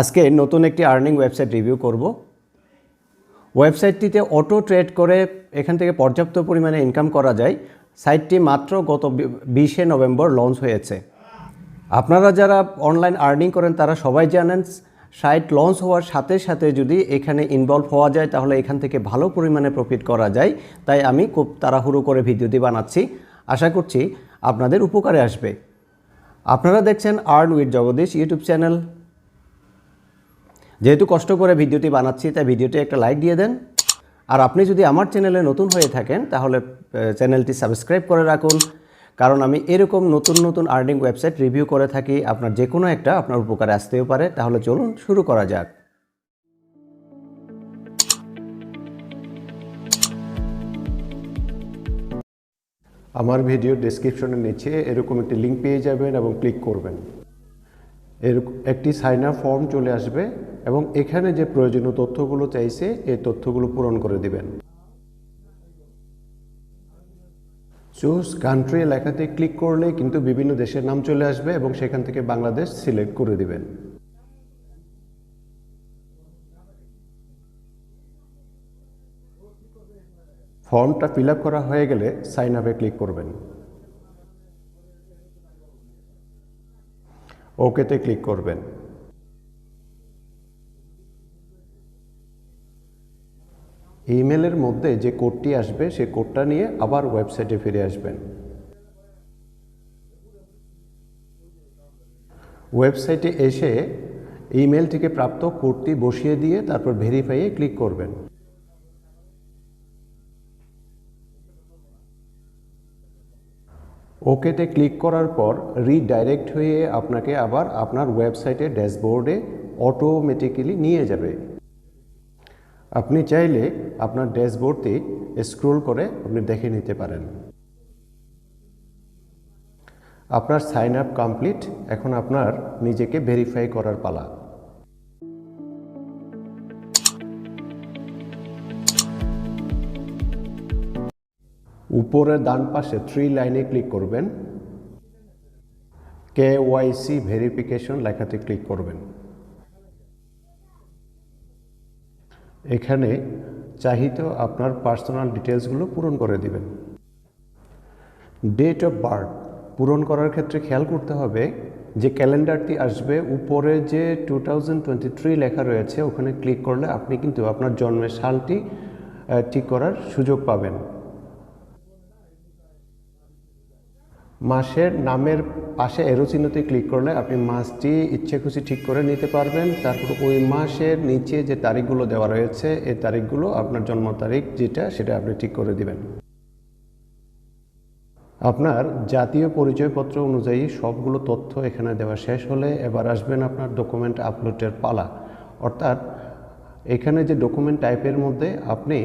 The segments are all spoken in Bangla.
আজকে নতুন একটি আর্নিং ওয়েবসাইট রিভিউ করব। ওয়েবসাইটটিতে অটো ট্রেড করে এখান থেকে পর্যাপ্ত পরিমাণে ইনকাম করা যায়। সাইটটি মাত্র গত 20শে নভেম্বর লঞ্চ হয়েছে। আপনারা যারা অনলাইন আর্নিং করেন তারা সবাই জানেন সাইট লঞ্চ হওয়ার সাথে সাথে যদি এখানে ইনভলভ হওয়া যায় তাহলে এখান থেকে ভালো পরিমাণে প্রফিট করা যায়। তাই আমি খুব তাড়াহুড়ো করে ভিডিওটি বানাচ্ছি, আশা করছি আপনাদের উপকারে আসবে। আপনারা দেখছেন earn with Jagdish YouTube channel. যেহেতু কষ্ট করে ভিডিওটি বানাচ্ছি তাই ভিডিওটি একটা লাইক দিয়ে দেন। আর আপনি যদি আমার চ্যানেলে নতুন হয়ে থাকেন তাহলে চ্যানেলটি সাবস্ক্রাইব করে রাখুন, কারণ আমি এরকম নতুন নতুন আর্নিং ওয়েবসাইট রিভিউ করে থাকি। আপনার যে কোনো একটা আপনার উপকারে আসতেও পারে। তাহলে চলুন শুরু করা যাক। আমার ভিডিও ডেসক্রিপশনের নিচে এরকম একটি লিঙ্ক পেয়ে যাবেন এবং ক্লিক করবেন। একটি সাইন আপ ফর্ম চলে আসবে এবং এখানে যে প্রয়োজনীয় তথ্যগুলো চাইছে এই তথ্যগুলো পূরণ করে দিবেন। চুজ কান্ট্রি লেখাতে ক্লিক করলে কিন্তু বিভিন্ন দেশের নাম চলে আসবে এবং সেখান থেকে বাংলাদেশ সিলেক্ট করে দিবেন। ফর্মটা ফিল আপ করা হয়ে গেলে সাইন আপে ক্লিক করবেন। ওকেতে ক্লিক করবেন। ইমেলের মধ্যে যে কোডটি আসবে সেই কোডটা নিয়ে আবার ওয়েবসাইটে ফিরে আসবেন। ওয়েবসাইটে এসে ইমেল থেকে প্রাপ্ত কোডটি বসিয়ে দিয়ে তারপর ভেরিফাইয়ে ক্লিক করবেন। ওকেতে ক্লিক করার পর রিডাইরেক্ট হয়ে আপনাকে আবার আপনার ওয়েবসাইটের ড্যাশবোর্ডে অটোমেটিক্যালি নিয়ে যাবে। আপনি চাইলে আপনার ড্যাশবোর্ডটি স্ক্রল করে আপনি দেখে নিতে পারেন। আপনার সাইন আপ কমপ্লিট। এখন আপনার নিজেকে ভেরিফাই করার পালা। উপরের ডান পাশে 3 লাইনে ক্লিক করবেন। KYC ভেরিফিকেশন লেখাতে ক্লিক করবেন। এখানে চাহিত আপনার পার্সোনাল ডিটেলসগুলো পূরণ করে দিবেন। ডেট অফ বার্থ পূরণ করার ক্ষেত্রে খেয়াল করতে হবে যে ক্যালেন্ডারটি আসবে উপরে যে 2023 লেখা রয়েছে ওখানে ক্লিক করলে আপনি কিন্তু আপনার জন্মের সালটি ঠিক করার সুযোগ পাবেন। মাসের নামের পাশে এরো চিহ্নতে ক্লিক করলে আপনি মাসটি ইচ্ছে খুশি ঠিক করে নিতে পারবেন। তারপর ওই মাসের নিচে যে তারিখগুলো দেওয়া রয়েছে এই তারিখগুলো আপনার জন্ম তারিখ যেটা সেটা আপনি ঠিক করে দিবেন। আপনার জাতীয় পরিচয়পত্র অনুযায়ী সবগুলো তথ্য এখানে দেওয়া শেষ হলে এবার আসবেন আপনার ডকুমেন্ট আপলোডের পালা। অর্থাৎ এখানে যে ডকুমেন্ট টাইপের মধ্যে আপনি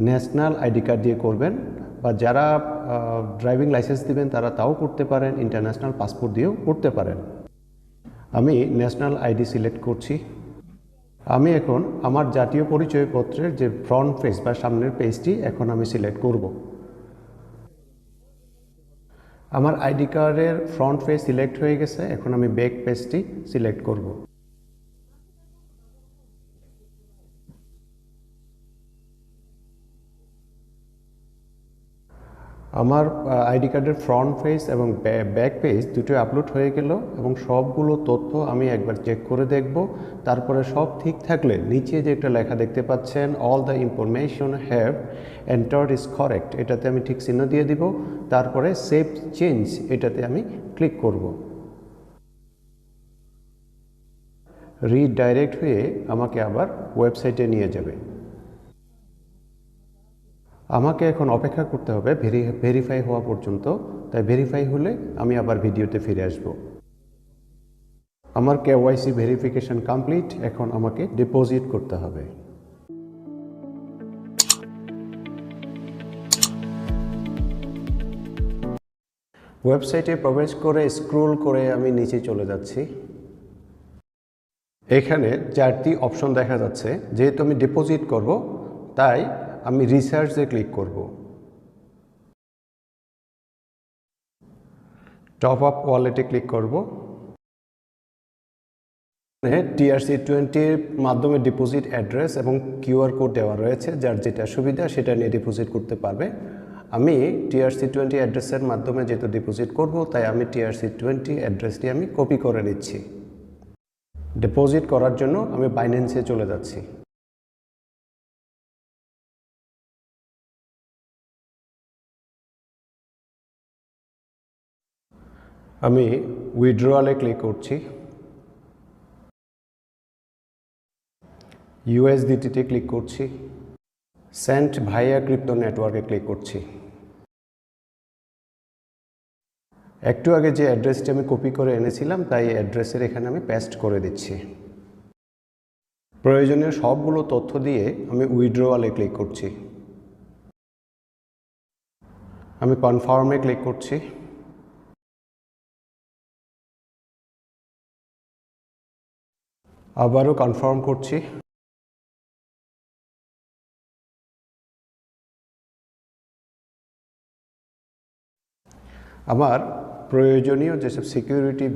ন্যাশনাল আইডি কার্ড দিয়ে করবেন, বা যারা ড্রাইভিং লাইসেন্স দিবেন তারা তাও করতে পারেন, ইন্টারন্যাশনাল পাসপোর্ট দিয়েও করতে পারেন। আমি ন্যাশনাল আইডি সিলেক্ট করছি। আমি এখন আমার জাতীয় পরিচয়পত্রের যে ফ্রন্ট পেজ বা সামনের পেজটি এখন আমি সিলেক্ট করব। আমার আইডি কার্ডের ফ্রন্ট পেজ সিলেক্ট হয়ে গেছে, এখন আমি ব্যাক পেজটি সিলেক্ট করব। আমার আইডি কার্ডের ফ্রন্ট পেজ এবং ব্যাক পেজ দুটোই আপলোড হয়ে গেল এবং সবগুলো তথ্য আমি একবার চেক করে দেখব। তারপরে সব ঠিক থাকলে নিচে যে একটা লেখা দেখতে পাচ্ছেন all the information have entered is correct, এটাতে আমি ঠিক চিহ্ন দিয়ে দিব। তারপরে সেভ চেঞ্জ এটাতে আমি ক্লিক করব। রিডাইরেক্ট হয়ে আমাকে আবার ওয়েবসাইটে নিয়ে যাবে। আমাকে এখন অপেক্ষা করতে হবে ভেরিফাই হওয়া পর্যন্ত। তাই ভেরিফাই হলে আমি আবার ভিডিওতে ফিরে আসব। আমার KYC ভেরিফিকেশন কমপ্লিট। এখন আমাকে ডিপোজিট করতে হবে। ওয়েবসাইটে প্রবেশ করে স্ক্রল করে আমি নিচে চলে যাচ্ছি। এখানে 4টি অপশন দেখা যাচ্ছে। যেহেতু আমি ডিপোজিট করব তাই আমি রিসার্চে ক্লিক করব। টপ আপ ওয়ালেটে ক্লিক করব। TRC20 মাধ্যমে ডিপোজিট অ্যাড্রেস এবং কিউআর কোড দেওয়া রয়েছে, যার যেটা সুবিধা সেটা নিয়ে ডিপোজিট করতে পারবে। আমি TRC20 অ্যাড্রেসের মাধ্যমে যেহেতু ডিপোজিট করব, তাই আমি TRC20 অ্যাড্রেসটি আমি কপি করে নিচ্ছি। ডিপোজিট করার জন্য আমি বাইন্যান্সে চলে যাচ্ছি। আমি উইথড্রয়ালে ক্লিক করছি, USDT-তে ক্লিক করছি, সেন্ট ভাইয়া ক্রিপ্টো নেটওয়ার্কে ক্লিক করছি। একটু আগে যে অ্যাড্রেসটি আমি কপি করে এনেছিলাম, তাই অ্যাড্রেসের এখানে আমি পেস্ট করে দিচ্ছি। প্রয়োজনীয় সবগুলো তথ্য দিয়ে আমি উইথড্রয়ালে ক্লিক করছি। আমি কনফার্মে ক্লিক করছি। আবারও কনফার্ম করছি। আমার প্রয়োজনীয় যেসব সিকিউরিটি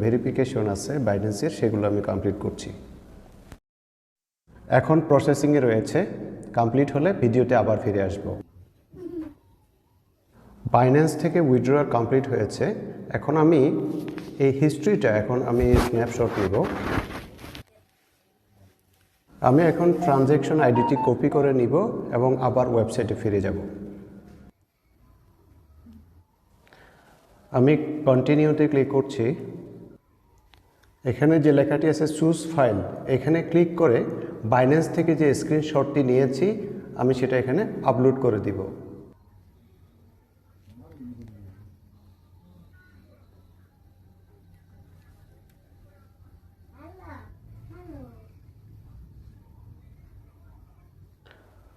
ভেরিফিকেশন আছে বাইন্যান্সের, সেগুলো আমি কমপ্লিট করছি। এখন প্রসেসিংয়ে রয়েছে, কমপ্লিট হলে ভিডিওতে আবার ফিরে আসব। বাইন্যান্স থেকে উইথড্রয়াল কমপ্লিট হয়েছে। এখন আমি এই হিস্ট্রিটা আমি স্ন্যাপশট নিব। আমি এখন ট্রানজ্যাকশন আইডিটি কপি করে নিব এবং আবার ওয়েবসাইটে ফিরে যাব। আমি কন্টিনিউতে ক্লিক করছি। এখানে যে লেখাটি আছে চুজ ফাইল, এখানে ক্লিক করে বাইন্যান্স থেকে যে স্ক্রিনশটটি নিয়েছি আমি সেটা এখানে আপলোড করে দিব।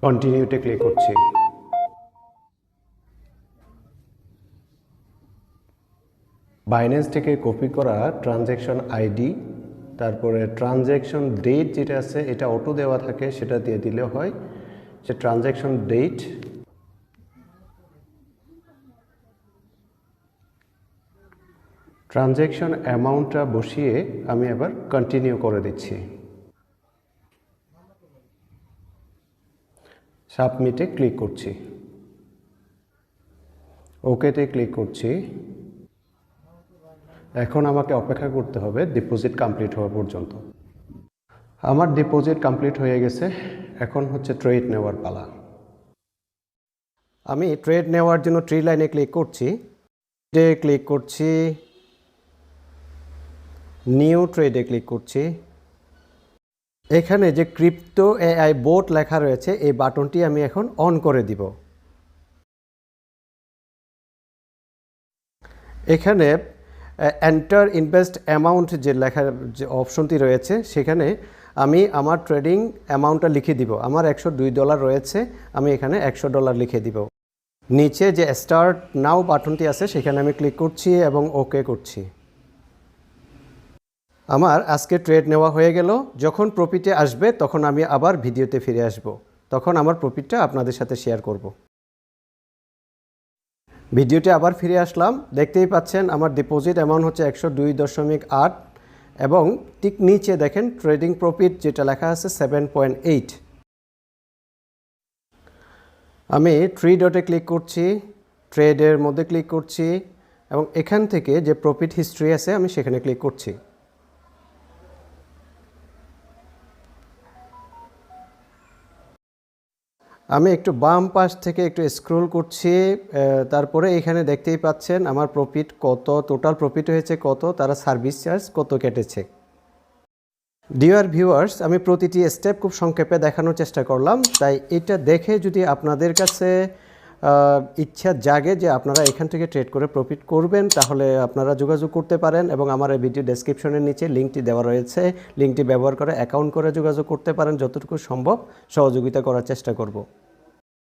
কন্টিনিউতে ক্লিক করছি। বাইন্যান্স থেকে কপি করা ট্রানজ্যাকশন আইডি, তারপরে ট্রানজ্যাকশন ডেট যেটা আছে এটা অটো দেওয়া থাকে, সেটা দিয়ে দিলে হয়। যে ট্রানজ্যাকশন ডেট, ট্রানজ্যাকশন অ্যামাউন্টটা বসিয়ে আমি আবার কন্টিনিউ করে দিচ্ছি। সাবমিটে ক্লিক করছি, ওকেতে ক্লিক করছি। এখন আমাকে অপেক্ষা করতে হবে ডিপোজিট কমপ্লিট হওয়া পর্যন্ত। আমার ডিপোজিট কমপ্লিট হয়ে গেছে, এখন হচ্ছে ট্রেড নেওয়ার পালা। আমি ট্রেড নেওয়ার জন্য ট্রি লাইনে ক্লিক করছি, ক্লিক করছি, নিউ ট্রেডে ক্লিক করছি। এখানে যে ক্রিপ্টো AI বোট লেখা রয়েছে, এই বাটনটি আমি এখন অন করে দিব। এখানে এন্টার ইনভেস্ট অ্যামাউন্ট যে লেখার যে অপশনটি রয়েছে, সেখানে আমি আমার ট্রেডিং অ্যামাউন্টটা লিখে দিব। আমার $102 রয়েছে, আমি এখানে $100 লিখে দিব। নিচে যে স্টার্ট নাও বাটনটি আছে, সেখানে আমি ক্লিক করছি এবং ওকে করছি। আমার আজকে ট্রেড নেওয়া হয়ে গেল। যখন প্রফিটে আসবে তখন আমি আবার ভিডিওতে ফিরে আসব, তখন আমার প্রফিটটা আপনাদের সাথে শেয়ার করব। ভিডিওতে আবার ফিরে আসলাম। দেখতেই পাচ্ছেন আমার ডিপোজিট অ্যামাউন্ট হচ্ছে 102.8 এবং ঠিক নিচে দেখেন ট্রেডিং প্রফিট যেটা লেখা আছে 7.8। আমি থ্রি ডটে ক্লিক করছি, ট্রেডের মধ্যে ক্লিক করছি এবং এখান থেকে যে প্রফিট হিস্ট্রি আছে আমি সেখানে ক্লিক করছি। আমি একটু বাম পাশ থেকে একটু স্ক্রল করছি, তারপরে এখানে দেখতেই পাচ্ছেন আমার প্রফিট কত, টোটাল প্রফিট হয়েছে কত, তারা সার্ভিস চার্জ কত কেটেছে। ডিয়ার ভিউয়ার্স, আমি প্রতিটি স্টেপ খুব সংক্ষেপে দেখানোর চেষ্টা করলাম। তাই এটা দেখে যদি আপনাদের কাছে ইচ্ছা জাগে যে আপনারা এখান থেকে ট্রেড করে প্রফিট করবেন, তাহলে আপনারা যোগাযোগ করতে পারেন এবং আমার এই ভিডিও ডেসক্রিপশনের নিচে লিঙ্কটি দেওয়া রয়েছে। লিঙ্কটি ব্যবহার করে অ্যাকাউন্ট করে যোগাযোগ করতে পারেন। যতটুকু সম্ভব সহযোগিতা করার চেষ্টা করব।